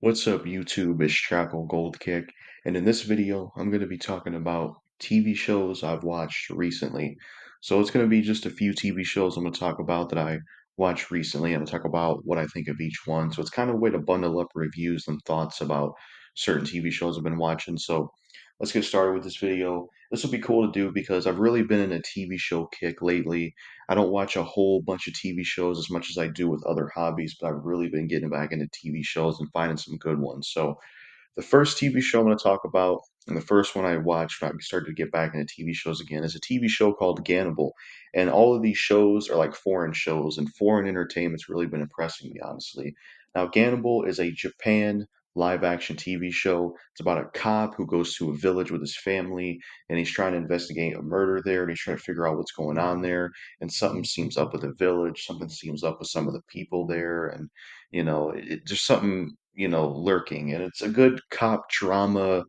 What's up, YouTube? It's JackalGoldKick, and in this video, I'm going to be talking about TV shows I've watched recently. So it's going to be just a few TV shows I'm going to talk about that I watched recently. I'm going to talk about what I think of each one. So it's kind of a way to bundle up reviews and thoughts about certain TV shows I've been watching. So let's get started with this video. This will be cool to do because I've really been in a TV show kick lately. I don't watch a whole bunch of TV shows as much as I do with other hobbies, but I've really been getting back into TV shows and finding some good ones. So the first TV show I'm going to talk about, and the first one I watched when I started to get back into TV shows again, is a TV show called Gannibal. And all of these shows are like foreign shows, and foreign entertainment's really been impressing me, honestly. Now, Gannibal is a Japan live action TV show. It's about a cop who goes to a village with his family, and he's trying to investigate a murder there, and he's trying to figure out what's going on there. And something seems up with the village, something seems up with some of the people there, and there's something lurking, and it's a good cop drama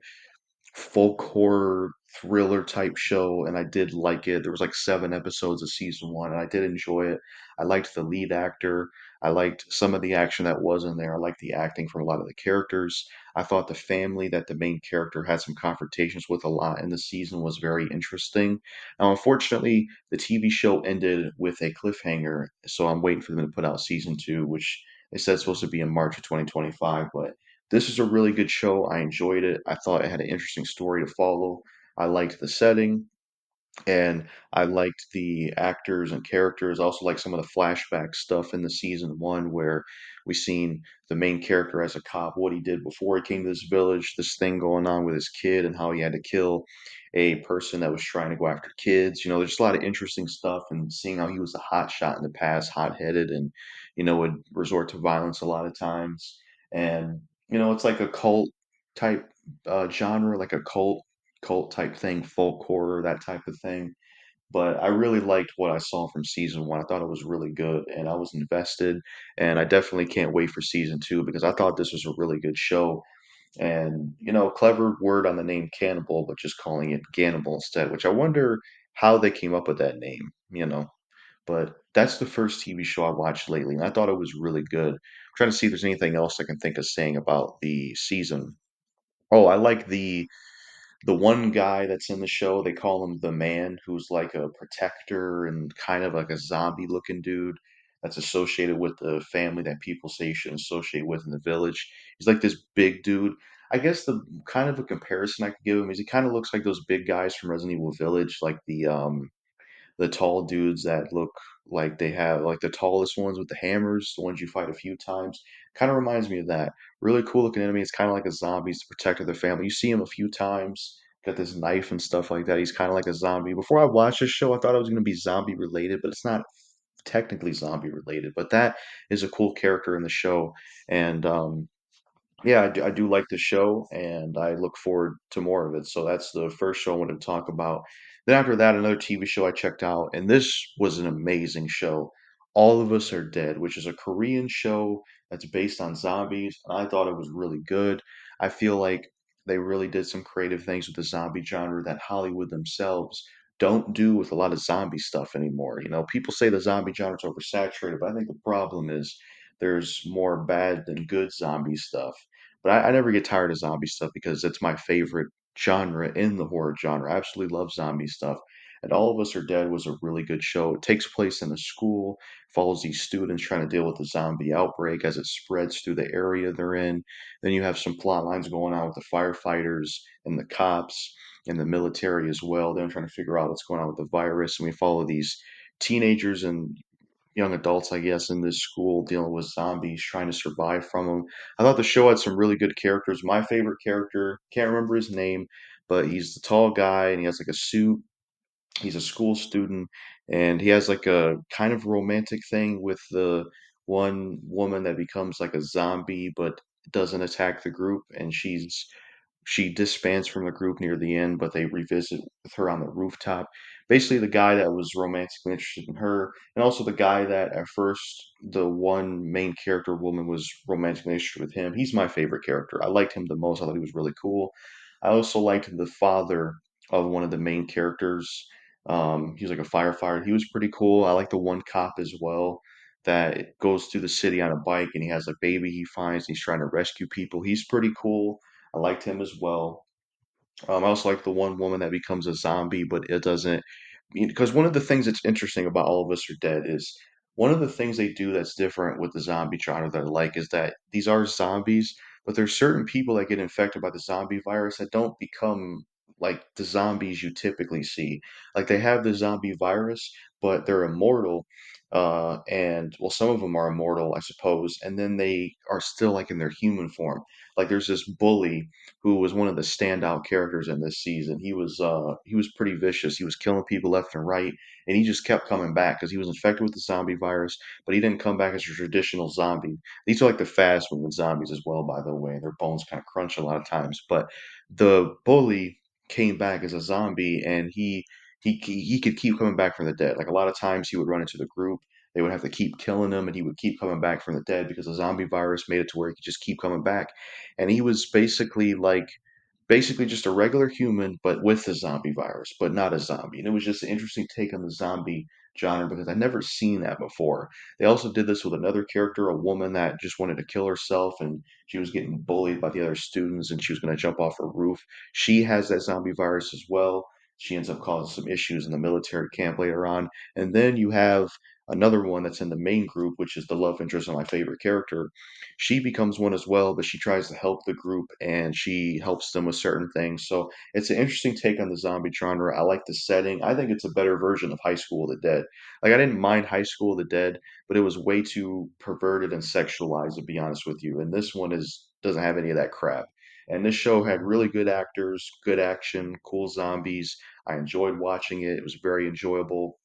folk horror thriller type show, and I did like it. There was like 7 episodes of season one, and I did enjoy it. I liked the lead actor. I liked some of the action that was in there. I liked the acting from a lot of the characters. I thought the family that the main character had some confrontations with a lot in the season was very interesting. Now, unfortunately, the TV show ended with a cliffhanger, so I'm waiting for them to put out season two, which they said is supposed to be in March of 2025, but this is a really good show. I enjoyed it. I thought it had an interesting story to follow. I liked the setting and I liked the actors and characters. I also like some of the flashback stuff in the season one where we seen the main character as a cop, what he did before he came to this village, this thing going on with his kid, and how he had to kill a person that was trying to go after kids. There's a lot of interesting stuff, and seeing how he was a hot shot in the past, hot headed, and would resort to violence a lot of times. And it's like a cult type genre, like a cult type thing, folk horror, that type of thing. But I really liked what I saw from season one. I thought it was really good and I was invested. And I definitely can't wait for season two because I thought this was a really good show. And, clever word on the name Cannibal, but just calling it Gannibal instead, which I wonder how they came up with that name. But that's the first TV show I watched lately, and I thought it was really good. I'm trying to see if there's anything else I can think of saying about the season. Oh, I like the one guy that's in the show, they call him the man, who's like a protector and kind of like a zombie looking dude that's associated with the family that people say you shouldn't associate with in the village. He's like this big dude. I guess the kind of a comparison I could give him is he kind of looks like those big guys from Resident Evil Village, like the tall dudes that look like they have like the tallest ones with the hammers, the ones you fight a few times. Kind of reminds me of that. Really cool looking enemy. It's kind of like a zombie. He's the protector of the family. You see him a few times, got this knife and stuff like that. He's kind of like a zombie. Before I watched this show, I thought it was going to be zombie related, but it's not technically zombie related. But that is a cool character in the show. And yeah, I do like the show, and I look forward to more of it. So that's the first show I wanted to talk about. Then after that, another TV show I checked out, and this was an amazing show. All of Us Are Dead, which is a Korean show that's based on zombies, and I thought it was really good. I feel like they really did some creative things with the zombie genre that Hollywood themselves don't do with a lot of zombie stuff anymore. People say the zombie genre is oversaturated, but I think the problem is there's more bad than good zombie stuff. But I never get tired of zombie stuff because it's my favorite genre in the horror genre. I absolutely love zombie stuff. And All of Us Are Dead was a really good show. It takes place in a school, follows these students trying to deal with the zombie outbreak as it spreads through the area they're in. Then you have some plot lines going on with the firefighters and the cops and the military as well. They're trying to figure out what's going on with the virus. And we follow these teenagers and young adults, I guess, in this school dealing with zombies, trying to survive from them. I thought the show had some really good characters. My favorite character, can't remember his name, but he's the tall guy and he has like a suit. He's a school student and he has like a kind of romantic thing with the one woman that becomes like a zombie but doesn't attack the group, and she disbands from the group near the end, but they revisit with her on the rooftop. Basically, the guy that was romantically interested in her, and also the guy that at first the one main character woman was romantically interested with him. He's my favorite character. I liked him the most. I thought he was really cool. I also liked the father of one of the main characters. He was like a firefighter. He was pretty cool. I like the one cop as well. that goes through the city on a bike, and he has a baby he finds. He's trying to rescue people. He's pretty cool. I liked him as well. I also like the one woman that becomes a zombie, but it doesn't, because one of the things that's interesting about All of Us Are Dead is one of the things they do that's different with the zombie genre that I like is that these are zombies, but there's certain people that get infected by the zombie virus that don't become like the zombies you typically see. Like they have the zombie virus, but they're immortal. And well, some of them are immortal, I suppose, and then they are still like in their human form. Like there's this bully who was one of the standout characters in this season. He was pretty vicious. He was killing people left and right, and he just kept coming back because he was infected with the zombie virus, but he didn't come back as a traditional zombie. These are like the fast moving zombies as well, by the way. Their bones kind of crunch a lot of times, but the bully came back as a zombie, and he could keep coming back from the dead. Like a lot of times, he would run into the group. They would have to keep killing him, and he would keep coming back from the dead because the zombie virus made it to where he could just keep coming back, and he was basically just a regular human, but with the zombie virus, but not a zombie. And it was just an interesting take on the zombie genre because I'd never seen that before. They also did this with another character, a woman that just wanted to kill herself, and she was getting bullied by the other students, and she was going to jump off her roof. She has that zombie virus as well. She ends up causing some issues in the military camp later on. And then you have another one that's in the main group, which is the love interest of my favorite character. She becomes one as well, but she tries to help the group and she helps them with certain things. So it's an interesting take on the zombie genre. I like the setting. I think it's a better version of High School of the Dead. Like I didn't mind High School of the Dead, but it was way too perverted and sexualized, to be honest with you. And this one is doesn't have any of that crap. And this show had really good actors, good action, cool zombies. I enjoyed watching it. It was very enjoyable,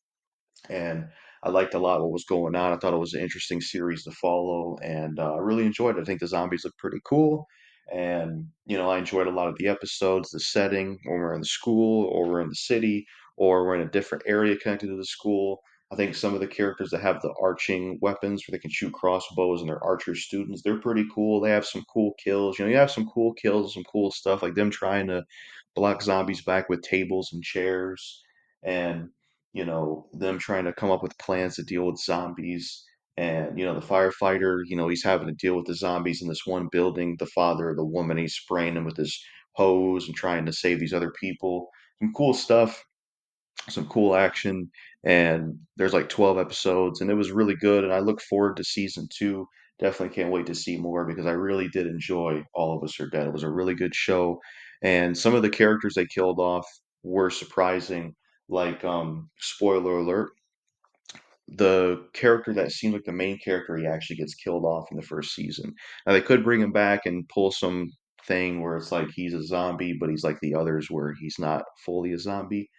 and I liked a lot what was going on. I thought it was an interesting series to follow, and I really enjoyed it. I think the zombies look pretty cool, and I enjoyed a lot of the episodes, the setting when we're in the school or we're in the city or we're in a different area connected to the school. I think some of the characters that have the arching weapons where they can shoot crossbows and they're archer students, they're pretty cool. They have some cool kills. You have some cool kills, some cool stuff like them trying to block zombies back with tables and chairs, and them trying to come up with plans to deal with zombies. And, the firefighter, he's having to deal with the zombies in this one building. The father of the woman, he's spraying them with his hose and trying to save these other people. Some cool stuff, some cool action. And there's like 12 episodes, and it was really good. And I look forward to season two. Definitely can't wait to see more because I really did enjoy All of Us Are Dead. It was a really good show. And some of the characters they killed off were surprising. Like, spoiler alert, the character that seemed like the main character, he actually gets killed off in the first season. Now they could bring him back and pull some thing where it's like he's a zombie, but he's like the others where he's not fully a zombie,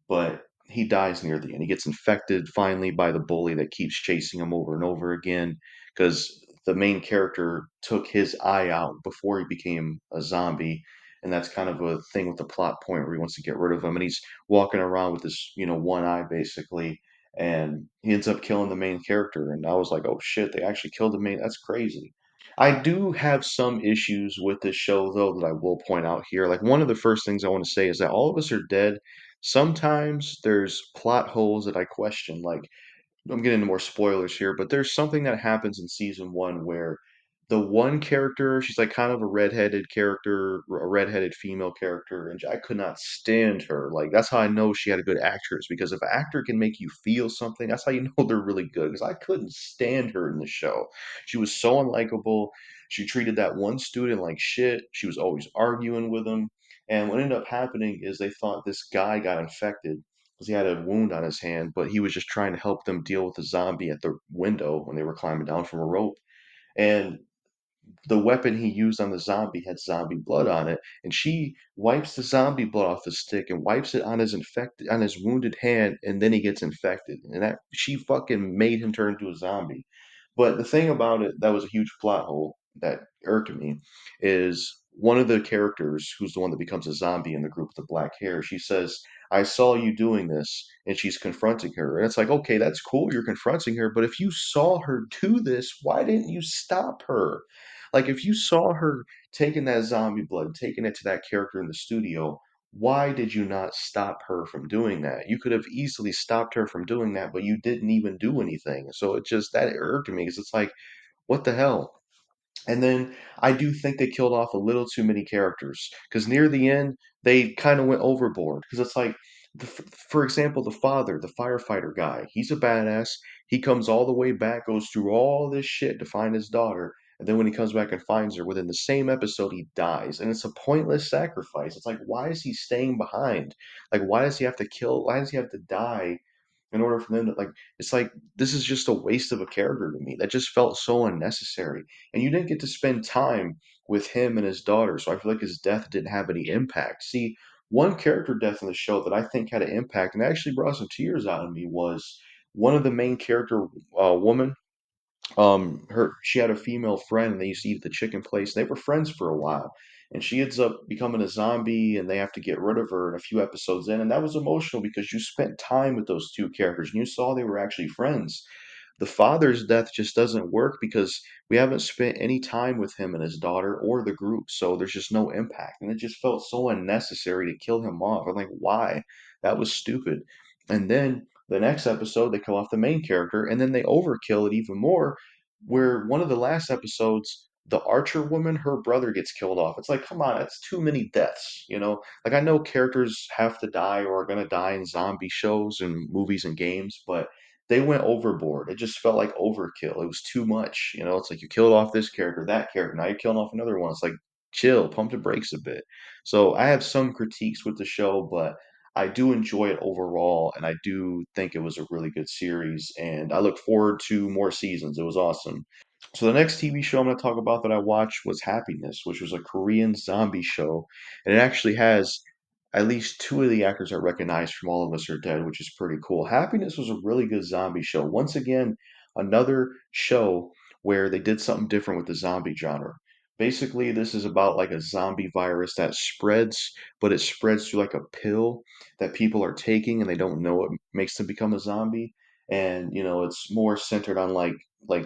but he dies near the end. He gets infected finally by the bully that keeps chasing him over and over again because the main character took his eye out before he became a zombie. And that's kind of a thing with the plot point where he wants to get rid of him. And he's walking around with this, one eye basically. And he ends up killing the main character. And I was like, oh shit, they actually killed the main. That's crazy. I do have some issues with this show, though, that I will point out here. Like, one of the first things I want to say is that All of Us Are Dead. Sometimes there's plot holes that I question. Like, I'm getting into more spoilers here, but there's something that happens in season one where the one character, she's like kind of a redheaded character, a redheaded female character, and I could not stand her. Like, that's how I know she had a good actress, because if an actor can make you feel something, that's how you know they're really good. Because I couldn't stand her in the show. She was so unlikable. She treated that one student like shit. She was always arguing with him. And what ended up happening is they thought this guy got infected because he had a wound on his hand, but he was just trying to help them deal with the zombie at the window when they were climbing down from a rope. And the weapon he used on the zombie had zombie blood on it, and she wipes the zombie blood off the stick and wipes it on his wounded hand, and then he gets infected. And that she fucking made him turn into a zombie. But the thing about it that was a huge plot hole that irked me is one of the characters, who's the one that becomes a zombie in the group with the black hair, she says, I saw you doing this, and she's confronting her. And it's like, okay, that's cool, you're confronting her, but if you saw her do this, why didn't you stop her? Like, if you saw her taking that zombie blood, taking it to that character in the studio, why did you not stop her from doing that? You could have easily stopped her from doing that, but you didn't even do anything. So it just that irked me because it's like, what the hell? And then I do think they killed off a little too many characters because near the end they kind of went overboard. Because it's like, for example, the father, the firefighter guy, he's a badass. He comes all the way back, goes through all this shit to find his daughter, and then when he comes back and finds her, within the same episode he dies, and it's a pointless sacrifice. It's like, why is he staying behind? Like, why does he have to kill? Why does he have to die in order for them to like? It's like this is just a waste of a character to me. That just felt so unnecessary and you didn't get to spend time with him and his daughter. So I feel like his death didn't have any impact. See, one character death in the show that I think had an impact and actually brought some tears out of me was one of the main character woman. Her she had a female friend and they used to eat at the chicken place. They were friends for a while. And she ends up becoming a zombie and they have to get rid of her in a few episodes in. And that was emotional because you spent time with those two characters and you saw they were actually friends. The father's death just doesn't work because we haven't spent any time with him and his daughter or the group, so there's just no impact. And it just felt so unnecessary to kill him off. I'm like, why? That was stupid. And then the next episode, they kill off the main character, and then they overkill it even more, where one of the last episodes, the Archer woman, her brother gets killed off. It's like, come on, that's too many deaths, you know? Like, I know characters have to die or are going to die in zombie shows and movies and games, but they went overboard. It just felt like overkill. It was too much. You know, it's like you killed off this character, that character. Now you're killing off another one. It's like chill, pump the brakes a bit. So I have some critiques with the show, but I do enjoy it overall, and I do think it was a really good series. And I look forward to more seasons. It was awesome. So the next TV show I'm going to talk about that I watched was Happiness, which was a Korean zombie show, and it actually has at least two of the actors I recognize from All of Us Are Dead, which is pretty cool. Happiness was a really good zombie show. Once again, another show where they did something different with the zombie genre. Basically, this is about like a zombie virus that spreads, but it spreads through like a pill that people are taking and they don't know it makes them become a zombie. And you know, it's more centered on like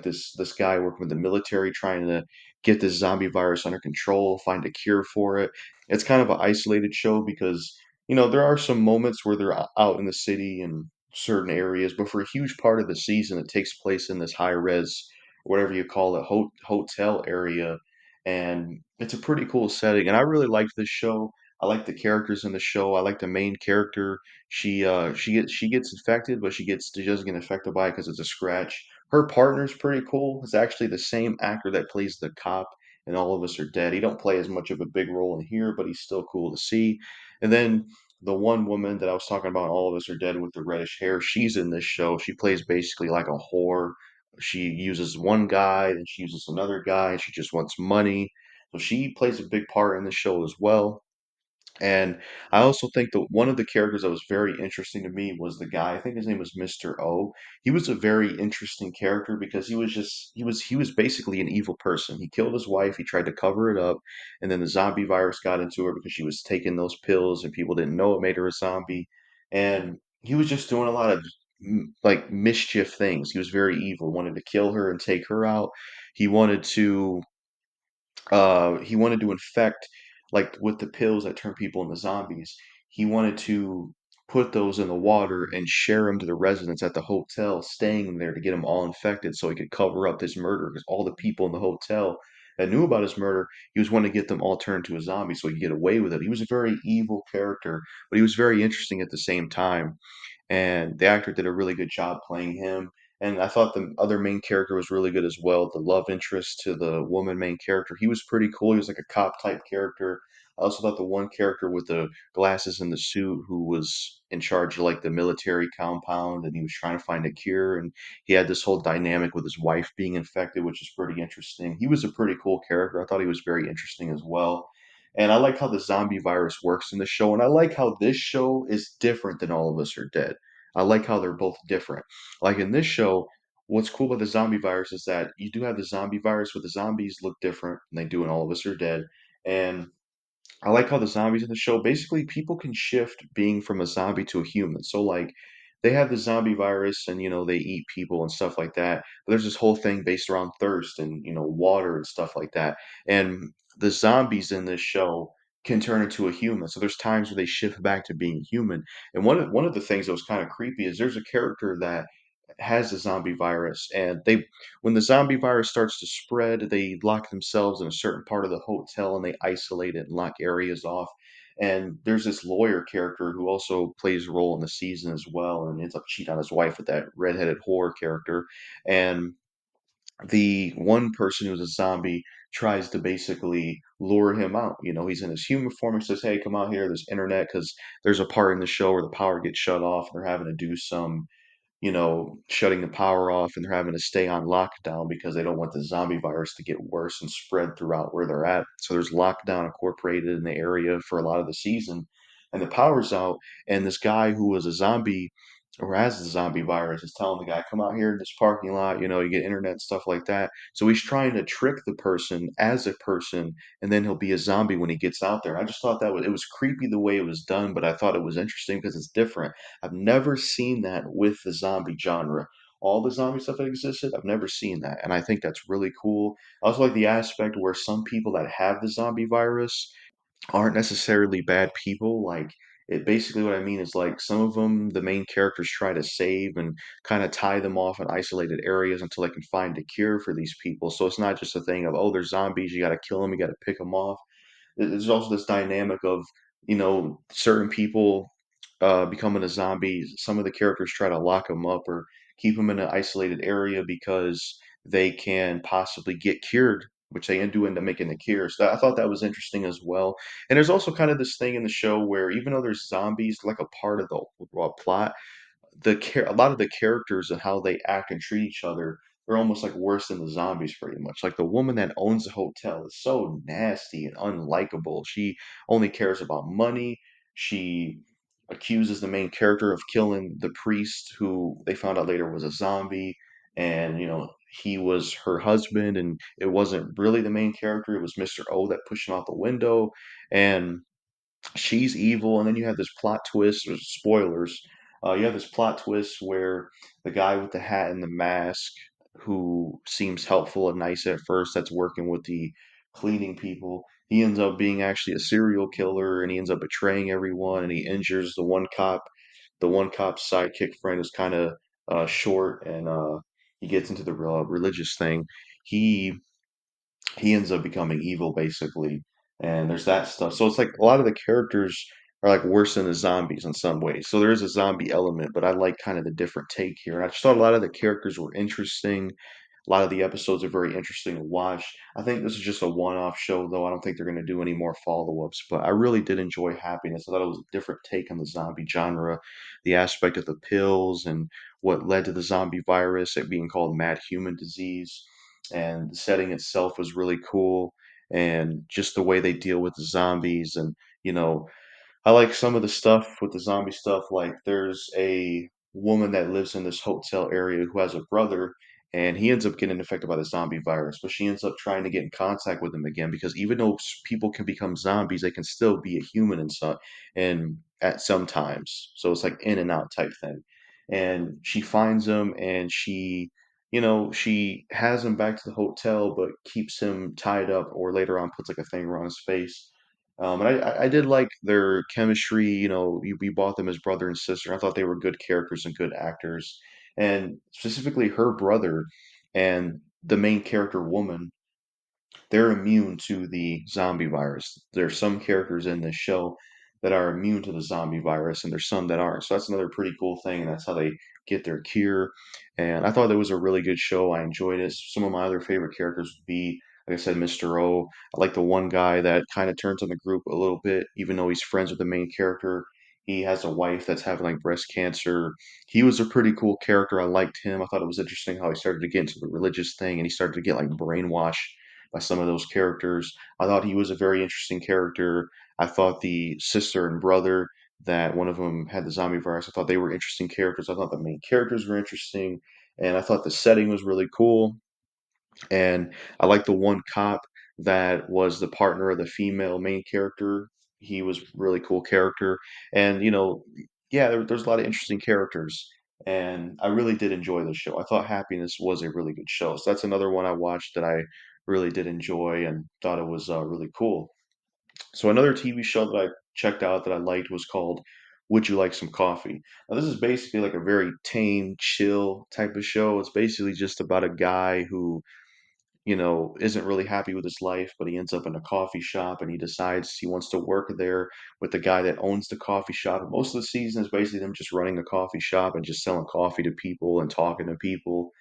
this guy working with the military trying to get this zombie virus under control, find a cure for it. It's kind of an isolated show because you know there are some moments where they're out in the city and certain areas, but for a huge part of the season, it takes place in this high res, whatever you call it, hotel area, and it's a pretty cool setting. And I really liked this show. I like the characters in the show. I like the main character. She gets infected, but she doesn't get infected by it because it's a scratch. Her partner's pretty cool. It's actually the same actor that plays the cop in All of Us Are Dead. He don't play as much of a big role in here, but he's still cool to see. And then the one woman that I was talking about, in All of Us Are Dead with the reddish hair, she's in this show. She plays basically like a whore. She uses one guy, and she uses another guy, and she just wants money. So she plays a big part in the show as well. And I also think that one of the characters that was very interesting to me was the guy. I think his name was Mr. O. He was a very interesting character because he was basically an evil person. He killed his wife, he tried to cover it up, and then the zombie virus got into her because she was taking those pills and people didn't know it made her a zombie. And he was just doing a lot of like mischief things. He was very evil, wanted to kill her and take her out. He wanted to he wanted to infect, like with the pills that turn people into zombies. He wanted to put those in the water and share them to the residents at the hotel, staying there to get them all infected so he could cover up this murder because all the people in the hotel that knew about his murder, he was wanting to get them all turned to a zombie so he could get away with it. He was a very evil character, but he was very interesting at the same time and the actor did a really good job playing him. And I thought the other main character was really good as well. The love interest to the woman main character, he was pretty cool. He was like a cop type character. I also thought the one character with the glasses and the suit who was in charge of like the military compound and he was trying to find a cure and he had this whole dynamic with his wife being infected, which is pretty interesting. He was a pretty cool character. I thought he was very interesting as well. And I like how the zombie virus works in the show, and I like how this show is different than All of Us Are Dead. I like how they're both different. Like in this show, what's cool about the zombie virus is that you do have the zombie virus, but the zombies look different than they do in All of Us Are Dead. And I like how the zombies in the show basically people can shift being from a zombie to a human. So like they have the zombie virus and you know they eat people and stuff like that. But there's this whole thing based around thirst and you know water and stuff like that. And the zombies in this show can turn into a human. So there's times where they shift back to being human. And one of the things that was kind of creepy is there's a character that has the zombie virus, and they when the zombie virus starts to spread, they lock themselves in a certain part of the hotel and they isolate it and lock areas off. And there's this lawyer character who also plays a role in the season as well, and ends up cheating on his wife with that redheaded horror character. And the one person who's a zombie tries to basically lure him out. You know, he's in his human form and says, "Hey, come out here. There's internet," because there's a part in the show where the power gets shut off and they're having to do some, shutting the power off, and they're having to stay on lockdown because they don't want the zombie virus to get worse and spread throughout where they're at. So there's lockdown incorporated in the area for a lot of the season, and the power's out, and this guy who was a zombie or has the zombie virus is telling the guy, "Come out here in this parking lot, you get internet and stuff like that." So he's trying to trick the person as a person, and then he'll be a zombie when he gets out there. I just thought that it was creepy the way it was done, but I thought it was interesting because it's different. I've never seen that with the zombie genre. All the zombie stuff that existed, I've never seen that, and I think that's really cool. I also like the aspect where some people that have the zombie virus aren't necessarily bad people. Like, it basically what I mean is like some of them, the main characters try to save and kind of tie them off in isolated areas until they can find a cure for these people. So it's not just a thing of, oh, they're zombies, you got to kill them, you got to pick them off. There's also this dynamic of, certain people becoming a zombie. Some of the characters try to lock them up or keep them in an isolated area because they can possibly get cured, which they do end up making the cure. So I thought that was interesting as well. And there's also kind of this thing in the show where even though there's zombies, like a part of the plot, a lot of the characters and how they act and treat each other, they're almost like worse than the zombies pretty much. Like the woman that owns the hotel is so nasty and unlikable. She only cares about money. She accuses the main character of killing the priest who they found out later was a zombie, and he was her husband, and it wasn't really the main character, it was Mr. O that pushed him out the window. And she's evil, and then you have this plot twist, or spoilers. You have this plot twist where the guy with the hat and the mask, who seems helpful and nice at first, that's working with the cleaning people, he ends up being actually a serial killer, and he ends up betraying everyone, and he injures the one cop. The one cop's sidekick friend is kind of short, and he gets into the religious thing. He he ends up becoming evil basically, and there's that stuff. So it's like a lot of the characters are like worse than the zombies in some ways. So there is a zombie element, but I like kind of the different take here. And I just thought a lot of the characters were interesting. A lot of the episodes are very interesting to watch. I think this is just a one-off show, though. I don't think they're going to do any more follow-ups, but I really did enjoy Happiness. I thought it was a different take on the zombie genre, the aspect of the pills and what led to the zombie virus, it being called mad human disease, and the setting itself was really cool, and just the way they deal with the zombies. And you know I like some of the stuff with the zombie stuff. Like, there's a woman that lives in this hotel area who has a brother, and he ends up getting infected by the zombie virus, but she ends up trying to get in contact with him again because even though people can become zombies, they can still be a human and stuff, and at some times. So it's like in and out type thing. And she finds him, and she has him back to the hotel, but keeps him tied up, or later on puts like a thing around his face. And I did like their chemistry. We bought them as brother and sister. I thought they were good characters and good actors. And specifically, her brother and the main character woman, they're immune to the zombie virus. There's some characters in this show that are immune to the zombie virus, and there's some that aren't. So that's another pretty cool thing, and that's how they get their cure. And I thought it was a really good show. I enjoyed it. Some of my other favorite characters would be, like I said, Mr. O. I like the one guy that kind of turns on the group a little bit, even though he's friends with the main character. He has a wife that's having like breast cancer. He was a pretty cool character. I liked him. I thought it was interesting how he started to get into the religious thing, and he started to get like brainwashed by some of those characters. I thought he was a very interesting character. I thought the sister and brother, that one of them had the zombie virus, I thought they were interesting characters. I thought the main characters were interesting, and I thought the setting was really cool. And I like the one cop that was the partner of the female main character. He was really cool character. And yeah, there's a lot of interesting characters. And I really did enjoy the show. I thought Happiness was a really good show. So that's another one I watched that I really did enjoy and thought it was really cool. So another TV show that I checked out that I liked was called Would You Like Some Coffee? Now this is basically like a very tame, chill type of show. It's basically just about a guy who, isn't really happy with his life, but he ends up in a coffee shop and he decides he wants to work there with the guy that owns the coffee shop. And most of the season is basically them just running a coffee shop and just selling coffee to people and talking to people.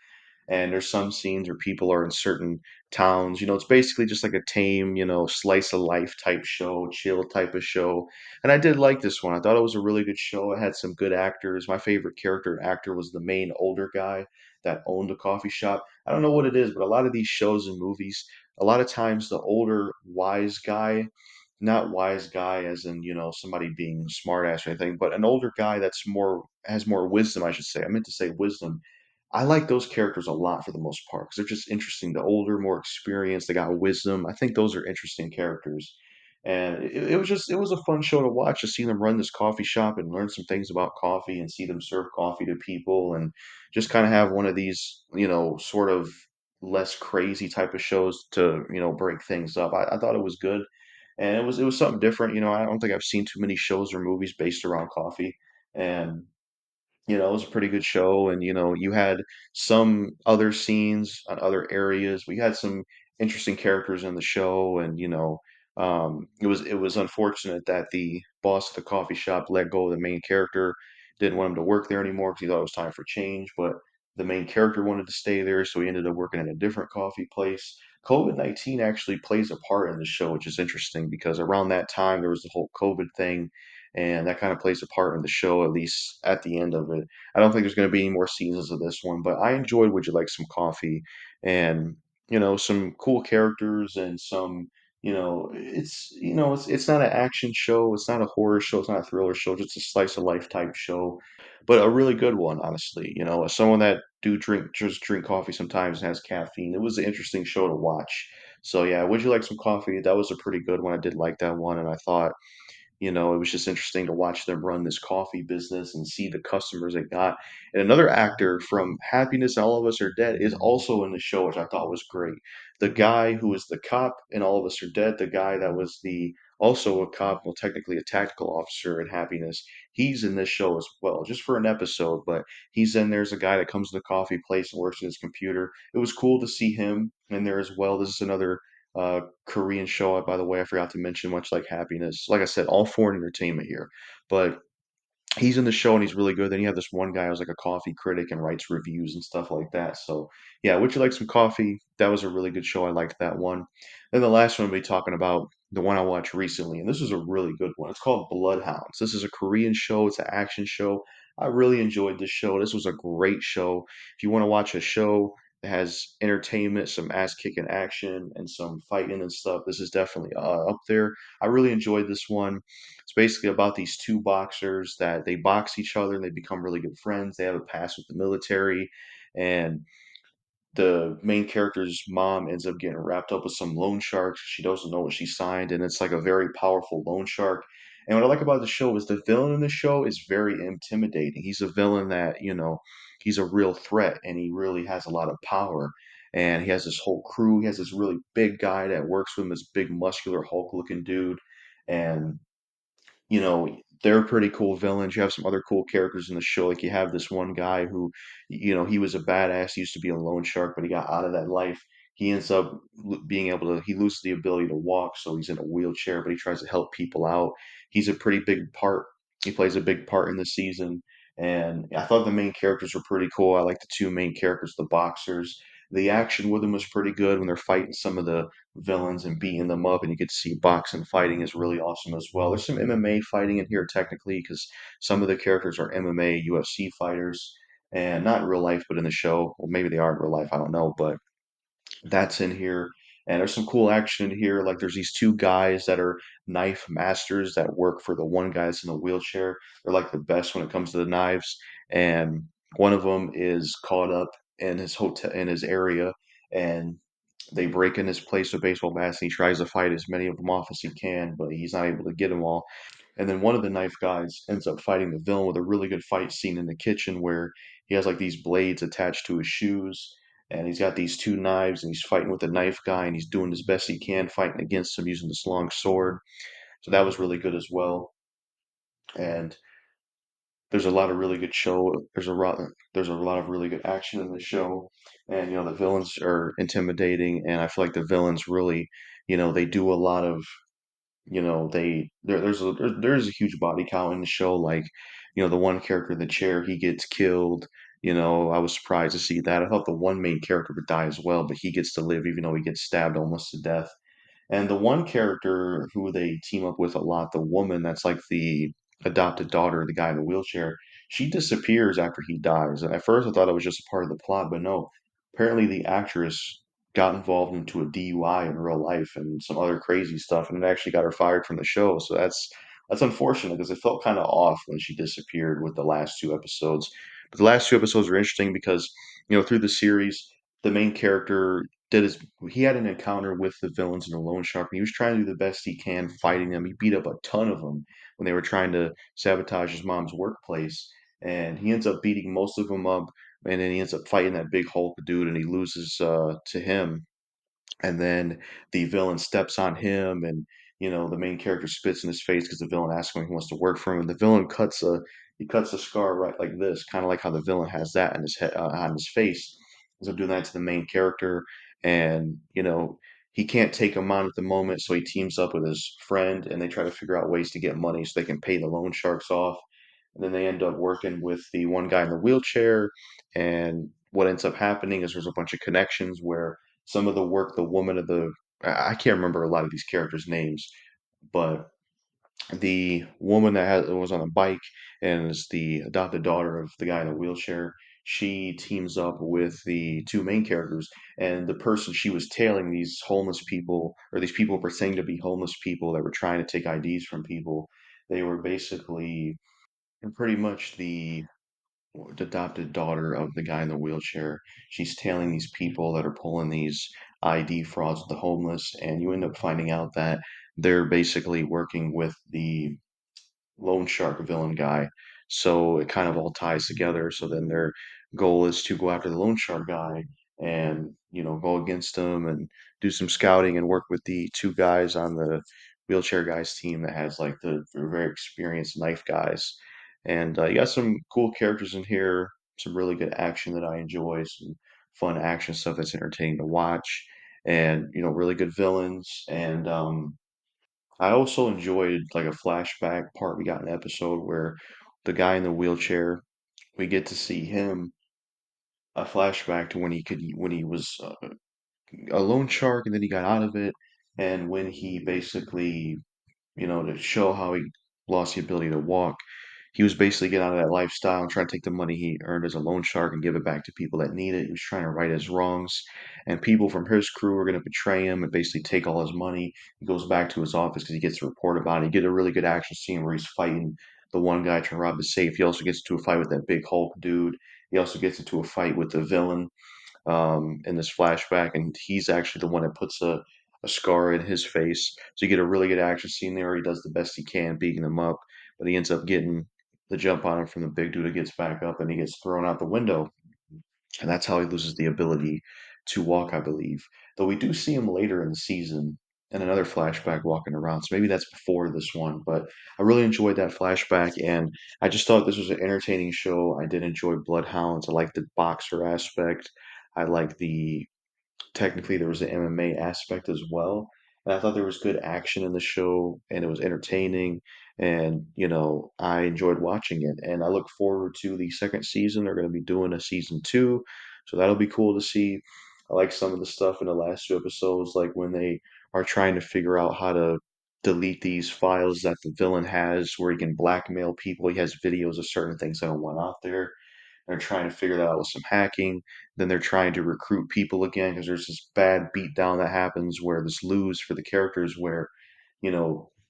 And there's some scenes where people are in certain towns. It's basically just like a tame, slice of life type show, chill type of show. And I did like this one. I thought it was a really good show. It had some good actors. My favorite character and actor was the main older guy that owned a coffee shop. I don't know what it is, but a lot of these shows and movies, a lot of times the older wise guy, not wise guy as in, somebody being smart ass or anything, but an older guy that's more has more wisdom, I should say. I meant to say wisdom. I like those characters a lot for the most part because they're just interesting. The older, more experienced, they got wisdom. I think those are interesting characters. And it was a fun show to watch to see them run this coffee shop and learn some things about coffee and see them serve coffee to people and just kind of have one of these, sort of less crazy type of shows to, break things up. I thought it was good and it was something different. I don't think I've seen too many shows or movies based around coffee. And it was a pretty good show, and you had some other scenes on other areas. We had some interesting characters in the show, and it was unfortunate that the boss of the coffee shop let go of the main character. Didn't want him to work there anymore because he thought it was time for change. But the main character wanted to stay there, so he ended up working at a different coffee place. COVID-19 actually plays a part in the show, which is interesting because around that time there was the whole COVID thing and that kind of plays a part in the show, at least at the end of it. I don't think there's going to be any more seasons of this one, but I enjoyed Would You Like Some Coffee? And, some cool characters and some, it's not an action show, it's not a horror show, it's not a thriller show, just a slice of life type show, but a really good one, honestly. As someone that just drink coffee sometimes and has caffeine, it was an interesting show to watch. So yeah, Would You Like Some Coffee? That was a pretty good one. I did like that one, and I thought it was just interesting to watch them run this coffee business and see the customers they got. And another actor from Happiness and All of Us Are Dead is also in the show, which I thought was great. The guy who was the cop in All of Us Are Dead, the guy that was the also a cop, well, technically a tactical officer in Happiness, he's in this show as well, just for an episode. But he's in there's a guy that comes to the coffee place and works at his computer. It was cool to see him in there as well. This is another Korean show. By the way, I forgot to mention, much like Happiness. Like I said, all foreign entertainment here. But he's in the show and he's really good. Then you have this one guy who's like a coffee critic and writes reviews and stuff like that. So yeah, would you like some coffee? That was a really good show. I liked that one. Then the last one we'll be talking about the one I watched recently, and this was a really good one. It's called Bloodhounds. This is a Korean show. It's an action show. I really enjoyed this show. This was a great show. If you want to watch a show that has entertainment, some ass kicking action, and some fighting and stuff, this is definitely up there. I really enjoyed this one. It's basically about these two boxers that they box each other and they become really good friends. They have a past with the military, and the main character's mom ends up getting wrapped up with some loan sharks. She doesn't know what she signed, and it's like a very powerful loan shark. And what I like about the show is the villain in the show is very intimidating. He's a villain that, he's a real threat and he really has a lot of power. And he has this whole crew. He has this really big guy that works with him, this big muscular Hulk looking dude. And they're pretty cool villains. You have some other cool characters in the show. Like you have this one guy who, he was a badass. He used to be a loan shark, but he got out of that life. He ends up being able to, he loses the ability to walk, so he's in a wheelchair, but he tries to help people out. He's a pretty big part. He plays a big part in the season. And I thought the main characters were pretty cool. I like the two main characters, the boxers. The action with them was pretty good when they're fighting some of the villains and beating them up, and you get to see boxing fighting is really awesome as well. There's some MMA fighting in here technically because some of the characters are MMA, UFC fighters, and not in real life, but in the show. Well, maybe they are in real life, I don't know, but that's in here. And there's some cool action in here. Like there's these two guys that are knife masters that work for the one guy that's in a wheelchair. They're like the best when it comes to the knives. And one of them is caught up in his hotel in his area, and they break in his place with baseball bats. And he tries to fight as many of them off as he can, but he's not able to get them all. And then one of the knife guys ends up fighting the villain with a really good fight scene in the kitchen where he has like these blades attached to his shoes, and he's got these two knives and he's fighting with the knife guy and he's doing as best he can fighting against him using this long sword. So that was really good as well. And there's a lot of really good show. There's a lot of really good action in the show, and the villains are intimidating, and I feel like the villains really, they do a lot of there's a huge body count in the show. Like, the one character, the chair, he gets killed. I was surprised to see that. I thought the one main character would die as well, but he gets to live even though he gets stabbed almost to death. And the one character who they team up with a lot, the woman that's like the adopted daughter of the guy in the wheelchair, she disappears after he dies. And at first I thought it was just a part of the plot, but no. Apparently the actress got involved into a DUI in real life and some other crazy stuff, and it actually got her fired from the show. So that's unfortunate because it felt kind of off when she disappeared with the last two episodes. But the last two episodes are interesting because, through the series, the main character did his he had an encounter with the villains in the loan shark, and he was trying to do the best he can fighting them. He beat up a ton of them when they were trying to sabotage his mom's workplace, and he ends up beating most of them up, and then he ends up fighting that big Hulk dude, and he loses to him, and then the villain steps on him, and the main character spits in his face because the villain asks him if he wants to work for him, and the villain cuts a scar right like this, kind of like how the villain has that on his head, on his face. So doing that to the main character, and he can't take him on at the moment, so he teams up with his friend, and they try to figure out ways to get money so they can pay the loan sharks off. And then they end up working with the one guy in the wheelchair. And what ends up happening is there's a bunch of connections where some of the work, the woman of the, I can't remember a lot of these characters' names, but the woman was on a bike and is the adopted daughter of the guy in the wheelchair. She teams up with the two main characters, and the person she was tailing, these homeless people, or these people pretending to be homeless people that were trying to take IDs from people. They were basically pretty much the adopted daughter of the guy in the wheelchair. She's tailing these people that are pulling these ID frauds with the homeless, and you end up finding out that they're basically working with the loan shark villain guy. So it kind of all ties together. So then their goal is to go after the loan shark guy and, go against him and do some scouting and work with the two guys on the wheelchair guys team that has like the very experienced knife guys. And you got some cool characters in here, some really good action that I enjoy, some fun action stuff that's entertaining to watch, and really good villains. And I also enjoyed like a flashback part. We got an episode where the guy in the wheelchair, we get to see him, a flashback to when he was a loan shark, and then he got out of it, and when he basically, to show how he lost the ability to walk. He was basically getting out of that lifestyle and trying to take the money he earned as a loan shark and give it back to people that need it. He was trying to right his wrongs, and people from his crew are going to betray him and basically take all his money. He goes back to his office because he gets a report about it. You get a really good action scene where he's fighting the one guy trying to rob the safe. He also gets into a fight with that big Hulk dude. He also gets into a fight with the villain in this flashback, and he's actually the one that puts a scar in his face. So you get a really good action scene there. He does the best he can, beating them up, but he ends up getting the jump on him from the big dude that gets back up, and he gets thrown out the window, and that's how he loses the ability to walk, I believe. Though we do see him later in the season in another flashback walking around, so maybe that's before this one. But I really enjoyed that flashback, and I just thought this was an entertaining show. I did enjoy Bloodhounds. I like the boxer aspect. I like the technically there was an MMA aspect as well. And I thought there was good action in the show, and it was entertaining, and I enjoyed watching it, and I look forward to the second season. They're going to be doing a season two, so that'll be cool to see. I like some of the stuff in the last two episodes, like when they are trying to figure out how to delete these files that the villain has where he can blackmail people. He has videos of certain things that don't want out there. They're trying to figure that out with some hacking. Then they're trying to recruit people again because there's this bad beatdown that happens where this lose for the characters where,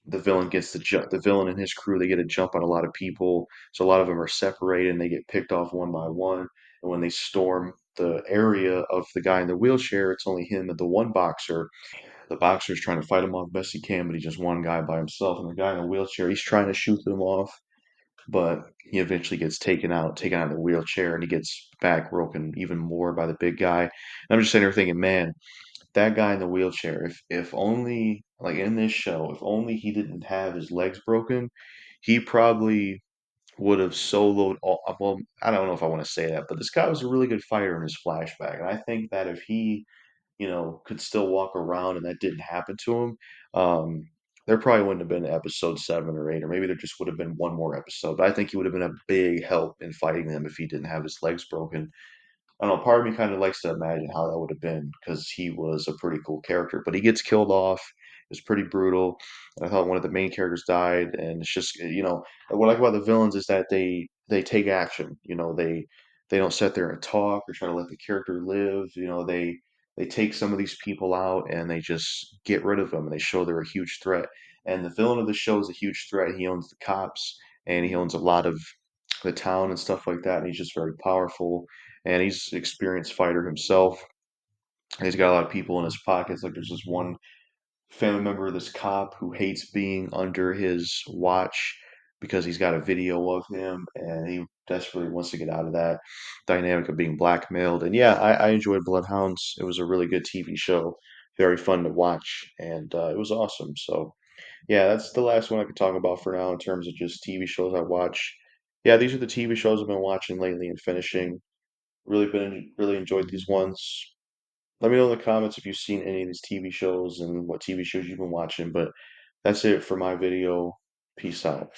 the villain gets the jump. The villain and his crew, they get a jump on a lot of people. So a lot of them are separated and they get picked off one by one. And when they storm the area of the guy in the wheelchair, it's only him and the one boxer. The boxer's trying to fight him off best he can, but he's just one guy by himself. And the guy in the wheelchair, he's trying to shoot them off, but he eventually gets taken out of the wheelchair, and he gets back broken even more by the big guy. And I'm just sitting there thinking, man, that guy in the wheelchair, if only like in this show, if only he didn't have his legs broken, he probably would have soloed all. Well, I don't know if I want to say that, but this guy was a really good fighter in his flashback, and I think that if he, could still walk around and that didn't happen to him, um, there probably wouldn't have been episode 7 or 8, or maybe there just would have been one more episode. But I think he would have been a big help in fighting them if he didn't have his legs broken. I don't know, part of me kind of likes to imagine how that would have been because he was a pretty cool character, but he gets killed off. It was pretty brutal. And I thought one of the main characters died, and it's just, what I like about the villains is that they take action. They don't sit there and talk or try to let the character live. They take some of these people out and they just get rid of them and they show they're a huge threat. And the villain of the show is a huge threat. He owns the cops and he owns a lot of the town and stuff like that, and he's just very powerful and he's an experienced fighter himself. And he's got a lot of people in his pockets. Like there's this one family member of this cop who hates being under his watch because he's got a video of him and he desperately wants to get out of that dynamic of being blackmailed. And yeah, I enjoyed Bloodhounds. It was a really good TV show, very fun to watch, and it was awesome. So yeah, that's the last one I could talk about for now in terms of just TV shows I watch. Yeah, these are the TV shows I've been watching lately and finishing. Really enjoyed these ones. Let me know in the comments if you've seen any of these TV shows and what TV shows you've been watching. But that's it for my video. Peace out.